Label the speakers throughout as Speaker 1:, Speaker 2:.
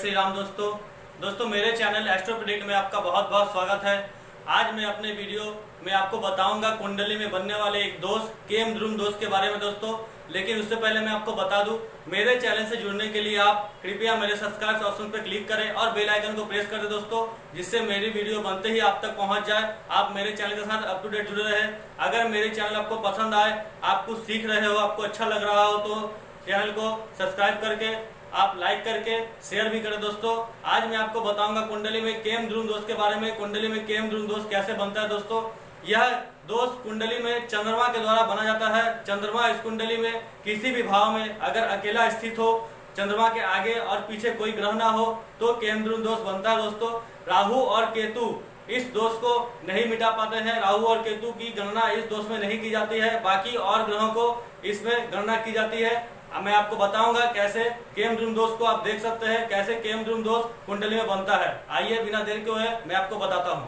Speaker 1: श्री राम दोस्तों मेरे channel astro predict में आपका बहुत बहुत स्वागत है। आज मैं अपने वीडियो में आपको बताऊंगा कुंडली में बनने वाले एक दोष केम ध्रुम दोष के बारे में दोस्तों। लेकिन उससे पहले मैं आपको बता दूं, मेरे चैनल से जुड़ने के लिए आप कृपया मेरे सब्सक्राइब ऑप्शन पर क्लिक करें और बेल आइकन को प्रेस कर दें दोस्तों, जिससे मेरी वीडियो बनते ही आप तक पहुंच जाए। आप मेरे चैनल के साथ अप टू डेट जुड़े रहे। अगर मेरे चैनल आपको पसंद आए, आप कुछ सीख रहे हो, आपको अच्छा लग रहा हो तो चैनल को सब्सक्राइब करके आप लाइक करके शेयर भी करें दोस्तों। आज मैं आपको बताऊंगा कुंडली में केम ध्रुम दोष के बारे में। कुंडली में केम ध्रुम दोष कैसे बनता है दोस्तों। यह दोष कुंडली में चंद्रमा के द्वारा बना जाता है। चंद्रमा इस कुंडली में किसी भी भाव में अगर अकेला स्थित हो, चंद्रमा के आगे और पीछे कोई ग्रह ना हो, तो केम ध्रुम दोष बनता है दोस्तों। राहु और केतु इस दोष को नहीं मिटा पाते हैं। राहु और केतु की गणना इस दोष में नहीं की जाती है, बाकी और ग्रहों को इसमें गणना की जाती है। अब मैं आपको बताऊंगा कैसे केम ध्रुम दोष को आप देख सकते हैं, कैसे केम ध्रुम दोष कुंडली में बनता है। आइए बिना देर के हुए मैं आपको बताता हूं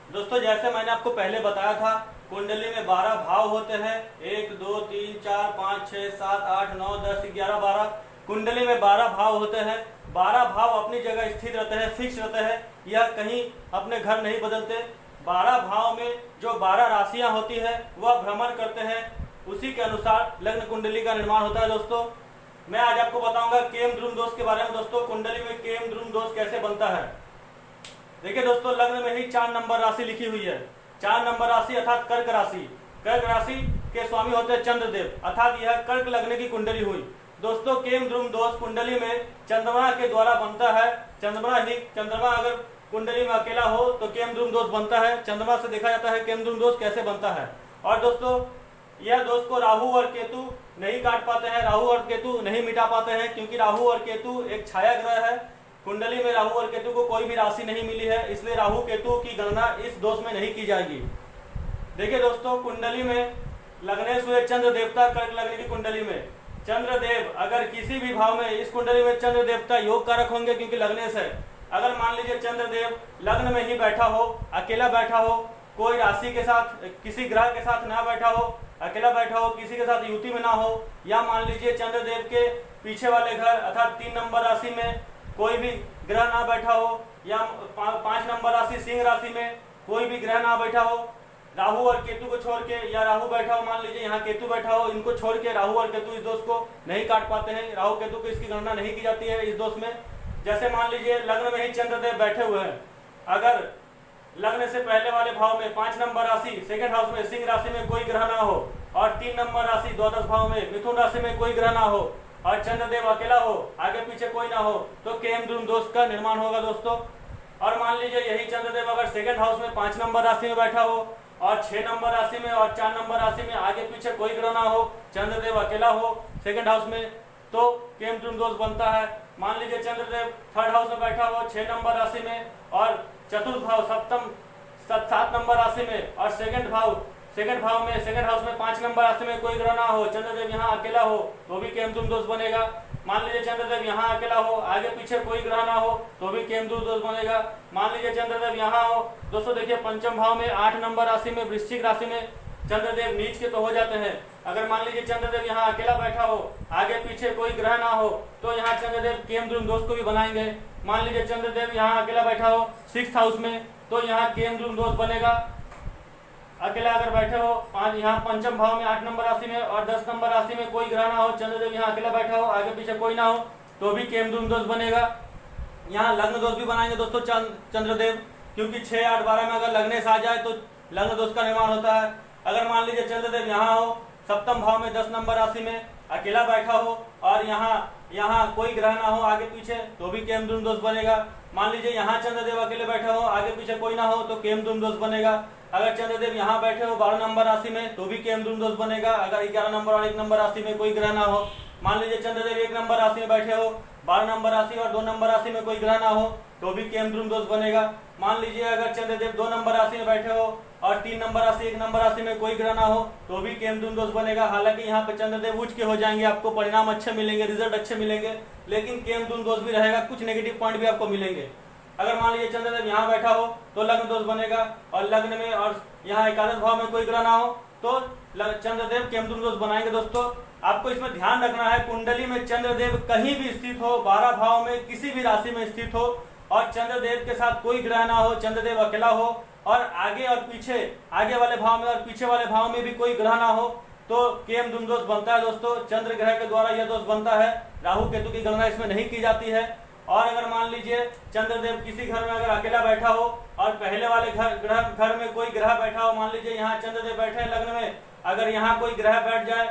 Speaker 1: दोस्तों। जैसे मैंने आपको पहले बताया था, कुंडली में 12 भाव होते हैं। 1 2 3 4 5 6 7 8 9 10 11 12। कुंडली में 12 भाव होते हैं। 12 भाव अपनी जगह स्थित रहते हैं, फिक्स रहते हैं, यह कहीं अपने घर नहीं बदलते। 12 भाव में जो 12 राशियां होती है वह भ्रमण करते हैं, उसी के अनुसार लग्न कुंडली का निर्माण होता है दोस्तों। मैं आज आपको बताऊंगा केम ध्रुम दोष के बारे में दोस्तों। कुंडली में केम ध्रुम दोष कैसे बनता है। देखिए दोस्तों, लग्न में ही 4 नंबर राशि लिखी हुई है। 4 नंबर राशि अर्थात कर्क राशि। कर्क राशि के स्वामी होते हैं चंद्रदेव, अर्थात यह कर्क लग्न की कुंडली हुई दोस्तों। केम ध्रुम दोष कुंडली में चंद्रमा के द्वारा बनता है। चंद्रमा अगर कुंडली में अकेला हो तो केम ध्रुम दोष बनता है। चंद्रमा से देखा जाता है केम ध्रुम दोष कैसे बनता है। और दोस्तों, यह दोष को राहु और केतु नहीं काट पाते हैं, राहु और केतु नहीं मिटा पाते हैं, क्योंकि राहु और केतु एक छाया ग्रह है। कुंडली में राहु और केतु को कोई भी राशि नहीं मिली है, इसलिए राहु केतु की गणना इस दोष में नहीं की जाएगी। देखिए दोस्तों, कुंडली में लग्नेश हुए चंद्र देवता कर्क लग्न की कुंडली में चंद्रदेव अगर किसी भी भाव में, इस कुंडली में चंद्र देवता योग कारक होंगे क्योंकि लग्नेश है। अगर मान लीजिए चंद्रदेव लग्न में ही बैठा हो, अकेला बैठा हो, कोई राशि के साथ किसी ग्रह के साथ ना बैठा हो, अकेला बैठा हो, किसी के साथ युति में ना हो, या मान लीजिए चंद्रदेव के पीछे वाले घर अर्थात 3 नंबर राशि में कोई भी ग्रह ना बैठा हो, या 5 नंबर राशि सिंह राशि में कोई भी ग्रह ना बैठा हो, राहु और केतु को छोड़ के, या राहु बैठा हो, मान लीजिए यहाँ केतु बैठा हो, इनको छोड़ के राहु और केतु इस दोष को नहीं काट पाते हैं। राहु केतु को इसकी गणना नहीं की जाती है इस दोष में। जैसे मान लीजिए लग्न में ही चंद्रदेव बैठे हुए हैं, अगर लग्न से पहले वाले भाव में 5 नंबर राशि सेकंड हाउस में सिंह राशि में कोई ग्रह ना हो, और 3 नंबर राशि द्वादश भाव में मिथुन राशि में कोई ग्रह ना हो, और चंद्रदेव अकेला हो, आगे पीछे कोई ना हो, तो केम ध्रुम दोष का निर्माण होगा दोस्तों। और मान लीजिए यही चंद्रदेव अगर सेकंड हाउस में 5 नंबर राशि में बैठा हो, और 6 नंबर राशि में और 4 नंबर राशि में आगे पीछे कोई ग्रह ना हो, चंद्रदेव अकेला हो सेकंड हाउस में, तो केम ध्रुम दोष बनता है। मान लीजिए चंद्रदेव थर्ड हाउस में बैठा हो 6 नंबर राशि में, और चतुर्थ भाव 7 नंबर राशि में, और सेकंड हाउस में 5 नंबर राशि में कोई ग्रह ना हो, चंद्रदेव यहाँ अकेला हो, तो भी केम ध्रुम दोष बनेगा। मान लीजिए चंद्रदेव यहाँ अकेला हो, आगे पीछे कोई ग्रह ना हो, तो भी केम ध्रुम दोष बनेगा। मान लीजिए चंद्रदेव यहाँ हो दोस्तों, देखिए पंचम भाव में 8 नंबर राशि में वृश्चिक राशि में चंद्रदेव नीच के तो हो जाते हैं। अगर मान लीजिए चंद्रदेव यहाँ अकेला बैठा हो, आगे पीछे कोई ग्रह ना हो, तो यहाँ चंद्रदेव केम ध्रुम दोष को भी बनाएंगे। मान लीजिए चंद्रदेव यहाँ अकेला बैठा हो 6th हाउस में, तो यहाँ केम ध्रुम दोष बनेगा। अकेला अगर बैठे हो यहाँ पंचम भाव में 8 नंबर राशि में और 10 नंबर राशि में कोई ग्रह ना हो, चंद्रदेव यहाँ अकेला बैठा हो, आगे पीछे कोई ना हो, तो भी केम ध्रुम दोष बनेगा। यहाँ लग्न दोष भी बनाएंगे दोस्तों चंद्रदेव, क्योंकि 6 8 12 में अगर लग्नेश आ जाए तो लग्न दोष का निर्माण होता है। अगर मान लीजिए चंद्रदेव यहाँ हो सप्तम भाव में 10 नंबर राशि में अकेला बैठा हो, और यहाँ कोई ग्रह ना हो आगे पीछे, तो भी केम ध्रुम दोष बनेगा। मान लीजिए यहाँ चंद्रदेव अकेले बैठा हो, आगे पीछे कोई ना हो, तो केम ध्रुम दोष बनेगा। अगर चंद्रदेव यहाँ बैठे हो 12 नंबर राशि में, तो भी केम ध्रुम दोष बनेगा। अगर 11 नंबर और 1 नंबर राशि में कोई ग्रह ना हो, मान लीजिए चंद्रदेव 1 नंबर राशि में बैठे हो, 12 नंबर राशि और 2 नंबर राशि में कोई ग्रह ना हो, तो भी केम ध्रुम दोष बनेगा। मान लीजिए अगर चंद्रदेव 2 नंबर राशि में बैठे हो, और 3 नंबर राशि 1 नंबर राशि में कोई ग्रह ना हो, तो भी केम ध्रुम दोष बनेगा। हालांकि यहाँ पे चंद्रदेव उच्च के हो जाएंगे, आपको परिणाम अच्छे मिलेंगे, रिजल्ट अच्छे मिलेंगे, लेकिन केम ध्रुम दोष भी रहेगा, कुछ नेगेटिव पॉइंट भी आपको मिलेंगे। अगर मान लीजिए चंद्रदेव यहाँ बैठा हो तो लग्न दोष बनेगा, और लग्न में और यहाँ एकादश भाव में कोई ग्रह ना हो, तो चंद्रदेव केमद्रुम दोष बनाएंगे। दोस्तों आपको इसमें ध्यान रखना है, कुंडली में चंद्रदेव कहीं भी स्थित हो, 12 भाव में किसी भी राशि में स्थित हो और चंद्रदेव के साथ कोई ग्रह ना हो, चंद्रदेव अकेला हो और आगे और पीछे, आगे वाले भाव में और पीछे वाले भाव में भी कोई ग्रह ना हो, तो केमद्रुम दोष बनता है। दोस्तों चंद्र ग्रह के द्वारा यह दोष बनता है, राहु केतु की गणना इसमें नहीं की जाती है। और अगर मान लीजिए चंद्रदेव किसी घर में अगर अकेला बैठा हो और पहले वाले घर में कोई ग्रह बैठा हो, मान लीजिए यहाँ चंद्रदेव बैठे हैं लग्न में, अगर यहाँ कोई ग्रह बैठ जाए,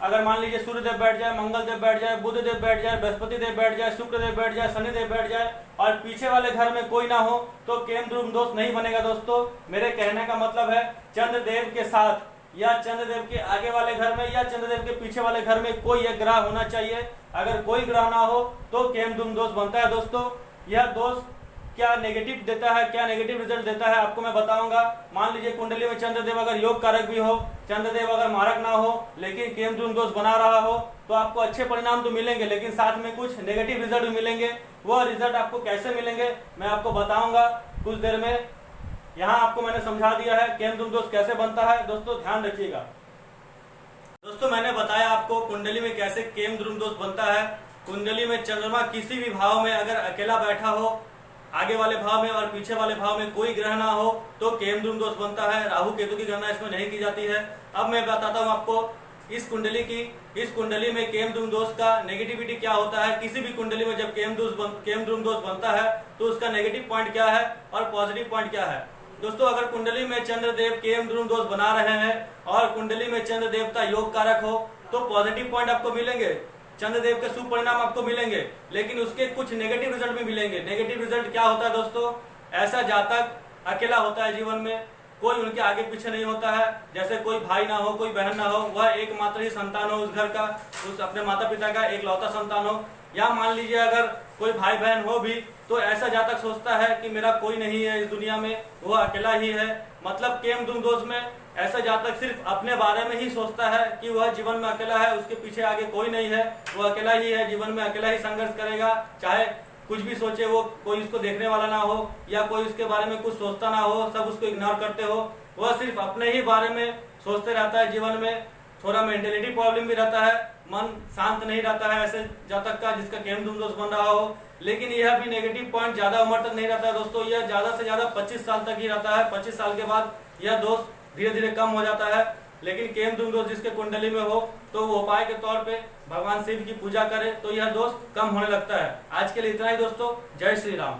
Speaker 1: अगर मान लीजिए सूर्यदेव बैठ जाए, मंगलदेव बैठ जाए, बुधदेव बैठ जाए, बृहस्पति देव बैठ जाए, शुक्रदेव बैठ जाए, शनिदेव बैठ जाए और पीछे वाले घर में कोई ना हो, तो केमद्रुम दोष नहीं बनेगा। दोस्तों मेरे कहने का मतलब है चंद्रदेव के साथ या चंद्रदेव के आगे वाले घर में या चंद्रदेव के पीछे वाले घर में कोई एक ग्रह होना चाहिए। अगर कोई ग्रह ना हो तो केमद्रुम दोष बनता है। दोस्तों यह दोष क्या नेगेटिव देता है, क्या नेगेटिव रिजल्ट देता है आपको मैं बताऊंगा। मान लीजिए कुंडली में चंद्रदेव अगर योग कारक भी हो, चंद्रदेव अगर मारक ना हो, लेकिन केमद्रुम दोष बना रहा हो, तो आपको अच्छे परिणाम तो मिलेंगे लेकिन साथ में कुछ नेगेटिव रिजल्ट भी मिलेंगे। वह रिजल्ट आपको कैसे मिलेंगे मैं आपको बताऊंगा कुछ देर में। यहाँ आपको मैंने समझा दिया है केमद्रुम दोष कैसे बनता है। दोस्तों ध्यान रखिएगा। दोस्तों मैंने बताया आपको कुंडली में कैसे केमद्रुम दोष बनता है। कुंडली में चंद्रमा किसी भी भाव में अगर अकेला बैठा हो, आगे वाले भाव में और पीछे वाले भाव में कोई ग्रह ना हो, तो केमद्रुम दोष बनता है। राहु केतु की गणना इसमें नहीं की जाती है। अब मैं बताता हूँ आपको इस कुंडली में केमद्रुम दोष का नेगेटिविटी क्या होता है। किसी भी कुंडली में जब केमद्रुम दोष बनता है तो उसका नेगेटिव पॉइंट क्या है और पॉजिटिव पॉइंट क्या है। दोस्तों अगर कुंडली में चंद्रदेव केमद्रुम दोष बना रहे हैं और कुंडली में चंद्रदेवता योग कारक हो, तो पॉजिटिव पॉइंट आपको मिलेंगे, चंद्रदेव के शुभ परिणाम आपको मिलेंगे, लेकिन उसके कुछ नेगेटिव रिजल्ट भी मिलेंगे। नेगेटिव रिजल्ट क्या होता है दोस्तों, ऐसा जातक अकेला होता है, जीवन में कोई उनके आगे पीछे नहीं होता है, जैसे कोई भाई ना हो, कोई बहन ना हो, वह एकमात्र ही संतान हो उस घर का, उस अपने माता पिता का एकलौता संतान हो। या मान लीजिए अगर कोई भाई बहन हो भी तो ऐसा जातक सोचता है कि मेरा कोई नहीं है इस दुनिया में, वह अकेला ही है। मतलब केमद्रुम दोष में ऐसा जातक सिर्फ अपने बारे में ही सोचता है कि वह जीवन में अकेला है, उसके पीछे आगे कोई नहीं है, वह अकेला ही है, जीवन में अकेला ही संघर्ष करेगा, चाहे कुछ भी सोचे, वो कोई उसको देखने वाला ना हो या कोई उसके बारे में कुछ सोचता ना हो, सब उसको इग्नोर करते हो, वह सिर्फ अपने ही बारे में सोचते रहता है। जीवन में थोड़ा मेंटेलिटी प्रॉब्लम भी रहता है, मन शांत नहीं रहता है ऐसे जातक का जिसका केमद्रुम दोष बन रहा हो। लेकिन यह भी नेगेटिव पॉइंट ज्यादा उम्र तक नहीं रहता है दोस्तों, यह ज्यादा से ज्यादा 25 साल तक ही रहता है। 25 साल के बाद यह दोष धीरे धीरे कम हो जाता है। लेकिन केमद्रुम दोष जिसके कुंडली में हो तो वो उपाय के तौर पे भगवान शिव की पूजा करे तो यह दोष कम होने लगता है। आज के लिए इतना ही दोस्तों, जय श्री राम।